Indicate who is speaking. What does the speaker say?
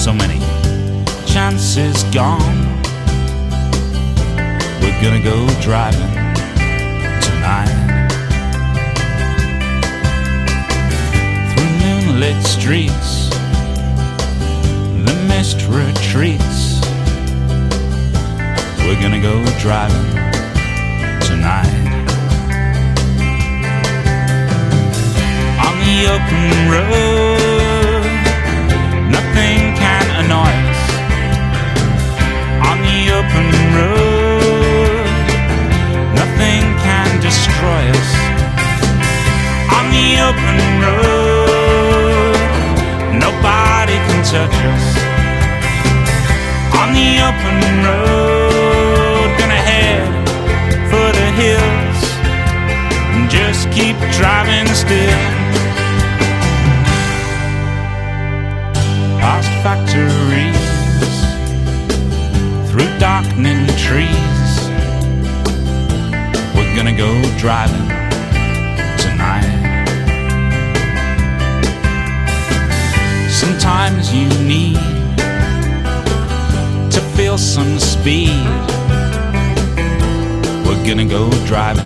Speaker 1: So many chances gone. We're gonna go driving tonight through moonlit streets. The mist retreats. We're gonna go driving tonight on the open road. Nothing can annoy us on the open road. Nothing can destroy us on the open road. Nobody can touch us on the open road. Gonna head for the hills and just keep driving still. Past factories, through darkening trees. We're gonna go driving tonight. Sometimes you need to feel some speed. We're gonna go driving.